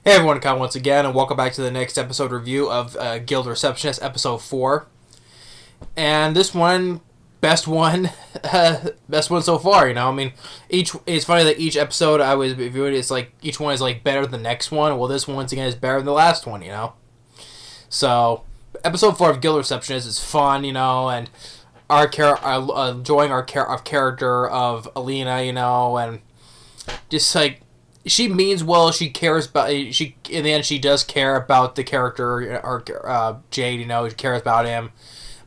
Hey everyone, Kyle once again, and welcome back to the next episode review of Guild Receptionist, episode 4. And this one, best one, best one so far, you know? I mean, it's funny that each episode I was reviewing, it's like, each one is like better than the next one. Well, this one, once again, is better than the last one, you know? So, episode 4 of Guild Receptionist is fun, you know, and enjoying our character of Alina, you know, and just like, she means well. She cares about she. In the end, she does care about the character or Jade. You know, she cares about him.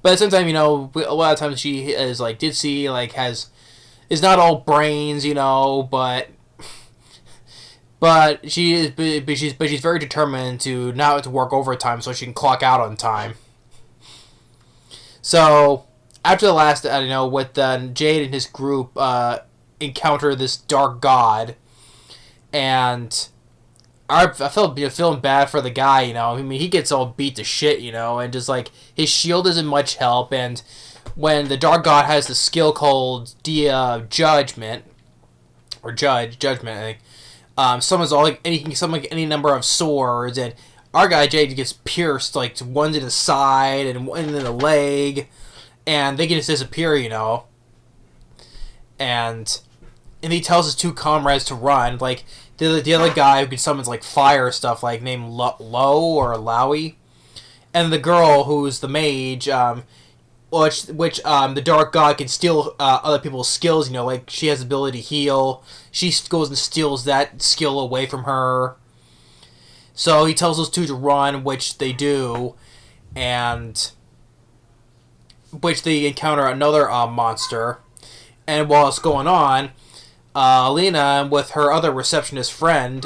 But at the same time, you know, a lot of times she is like ditzy, like is not all brains, you know. But she's very determined to not have to work overtime so she can clock out on time. So after the last, you know, with Jade and his group encounter this dark god. And I felt feeling bad for the guy, you know. I mean, he gets all beat to shit, you know, and just like his shield isn't much help. And when the Dark God has the skill called Judgment or Judgment, I think, summons he can summon like any number of swords, and our guy Jade gets pierced like one in the side and one in the leg, and they can just disappear, you know. And he tells his two comrades to run, like. The other guy who can summon like fire stuff, like named Lo or Lowy, and the girl who's the mage, which the Dark God can steal other people's skills. You know, like she has the ability to heal. She goes and steals that skill away from her. So he tells those two to run, which they do, and which they encounter another monster. And while it's going on. Alina, with her other receptionist friend,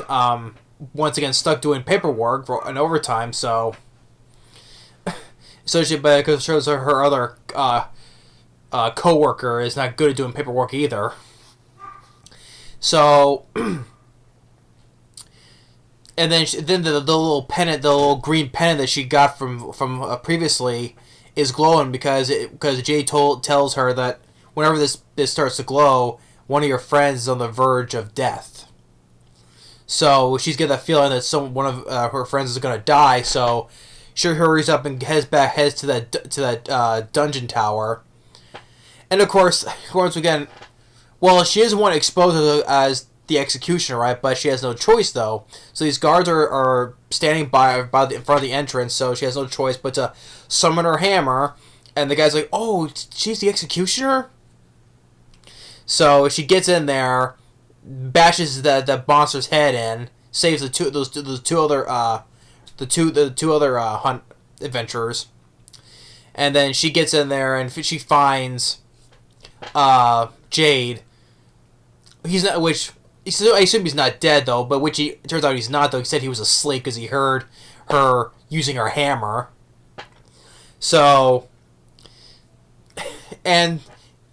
once again stuck doing paperwork for an overtime. So she, because it shows her other coworker is not good at doing paperwork either. So, and then the little pennant, the little green pennant that she got from previously, is glowing because Jay tells her that whenever this starts to glow. One of your friends is on the verge of death. So she's got that feeling that one of her friends is going to die. So she hurries up and heads to that dungeon tower. And of course, once again, well, she is one exposed as the executioner, right? But she has no choice though. So these guards are standing by in front of the entrance. So she has no choice but to summon her hammer. And the guy's like, "Oh, she's the executioner." So she gets in there, bashes the monster's head in, saves the two other hunt adventurers, and then she gets in there and she finds Jade. He's not, I assume he's not dead though, but which it turns out he's not though. He said he was asleep because he heard her using her hammer. So, and.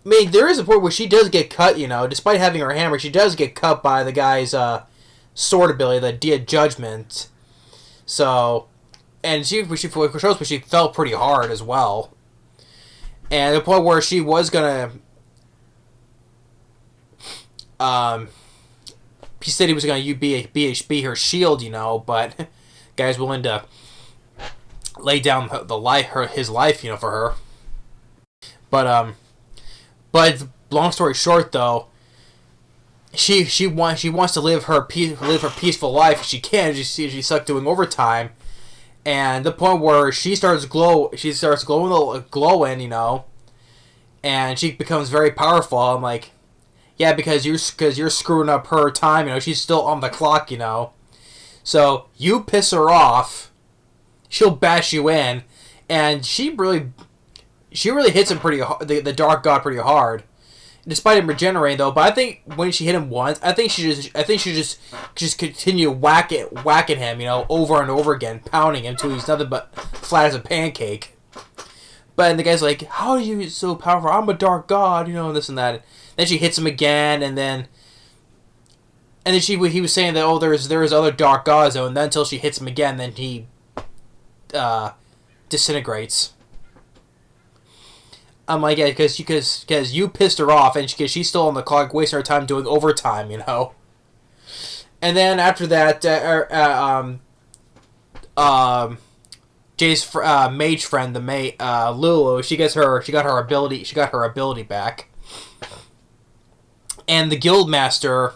I mean, there is a point where she does get cut, you know. Despite having her hammer, she does get cut by the guy's sword ability, the Dia Judgment. So, and she fell pretty hard as well. And the point where she was gonna, he said he was gonna be her shield, you know, but guy's willing to lay down his life, you know, for her. But long story short, though, she wants to live her peaceful life if she can. She's stuck doing overtime, and the point where she starts glowing, you know, and she becomes very powerful. I'm like, yeah, because you're screwing up her time. You know, she's still on the clock. You know, so you piss her off, she'll bash you in, and she really hits him pretty hard, the Dark God pretty hard, despite him regenerating though. But I think when she hit him once, I think she just continue whacking him, you know, over and over again, pounding him until he's nothing but flat as a pancake. But the guy's like, "How are you so powerful? I'm a Dark God, you know, and this and that." And then she hits him again, and then he was saying that there is other Dark Gods though, and then until she hits him again, then he disintegrates. I'm like, yeah, because you pissed her off, and she's still on the clock, wasting her time doing overtime, you know. And then after that, Jay's mage friend, Lulu, she got her ability back, and the guild master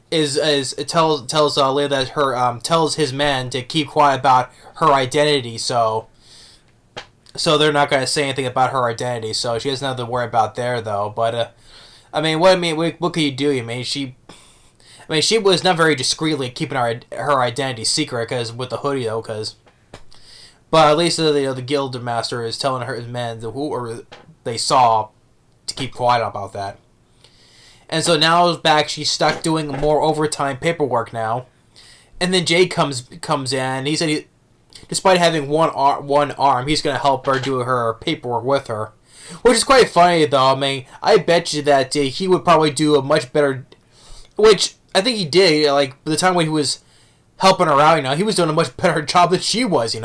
tells Leah that tells his men to keep quiet about her identity, so they're not going to say anything about her identity, so she has nothing to worry about there though. But what could you do? She was not very discreetly keeping her identity secret with the hoodie though, but at least the guild master is telling his men who they saw to keep quiet about that. And so now back, she's stuck doing more overtime paperwork now. And then Jay comes in, and he said despite having one arm, he's going to help her do her paperwork with her. Which is quite funny, though. I bet you that he would probably do a much better... Which, I think he did, by the time when he was helping her out, he was doing a much better job than she was,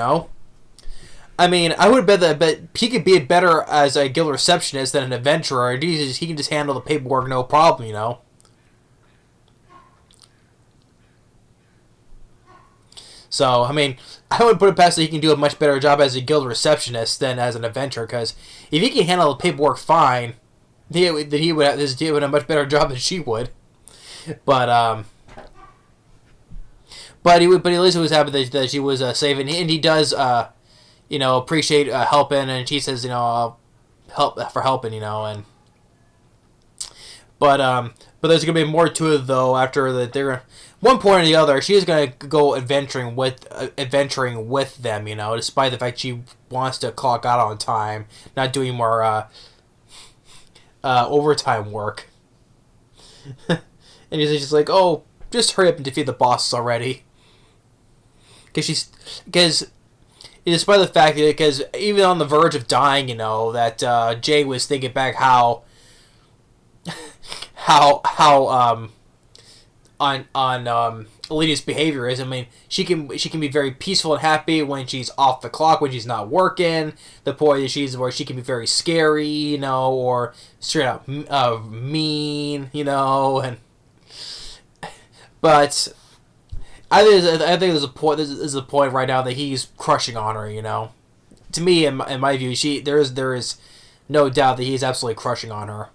I would bet that he could be better as a guild receptionist than an adventurer. He can just handle the paperwork no problem, So, I would put it past that he can do a much better job as a guild receptionist than as an adventurer, because if he can handle the paperwork fine, he would have a much better job than she would. But at least he was happy that she was safe, and he does... appreciate helping, and she says, I'll help for helping, and but there's gonna be more to it though. After that, they're one point or the other, she's gonna go adventuring with them, despite the fact she wants to clock out on time, not doing more overtime work. And he's just like, oh, just hurry up and defeat the bosses already, because. Despite the fact that, because even on the verge of dying, that Jay was thinking back how Alina's behavior is. She can be very peaceful and happy when she's off the clock, when she's not working. The point is where she can be very scary, or straight up mean, and but. I think there's a point. This is a point right now that he's crushing on her. To me, in my view, there is no doubt that he's absolutely crushing on her.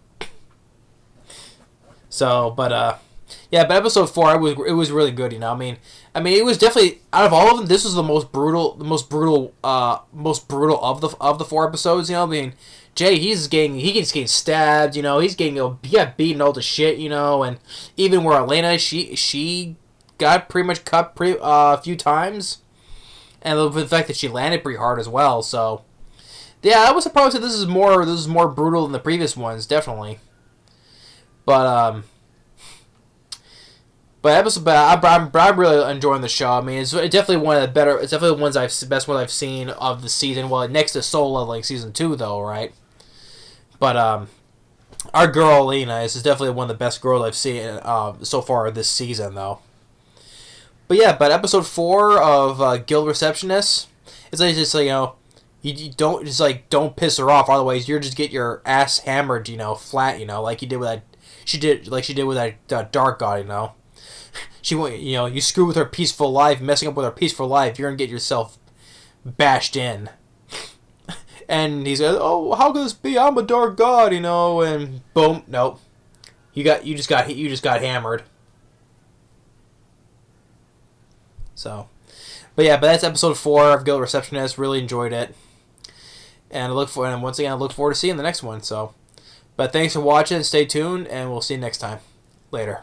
So, but episode 4, it was really good. It was definitely, out of all of them, this was the most brutal of the 4 episodes. Jay, he gets stabbed. He got beaten all to shit. And even where Elena, she got pretty much cut a few times, and the fact that she landed pretty hard as well. So, yeah, I was surprised that this is more brutal than the previous ones, definitely. But I'm really enjoying the show. It's definitely one of the better. It's definitely the best ones I've seen of the season. Well, next to Soul Leveling season 2, though, right? But our girl Alina is definitely one of the best girls I've seen so far this season, though. But episode 4 of Guild Receptionist, it's you don't piss her off, otherwise you're just get your ass hammered, flat, like you did with that. She did with that Dark God, She went, you screw with her peaceful life, messing up with her peaceful life, you're gonna get yourself bashed in. And he says, "Oh, how could this be? I'm a Dark God, and boom, nope, you just got hammered." So, but that's episode 4 of Guild Receptionist. Really enjoyed it, and once again, I look forward to seeing the next one. So, but thanks for watching. Stay tuned, and we'll see you next time. Later.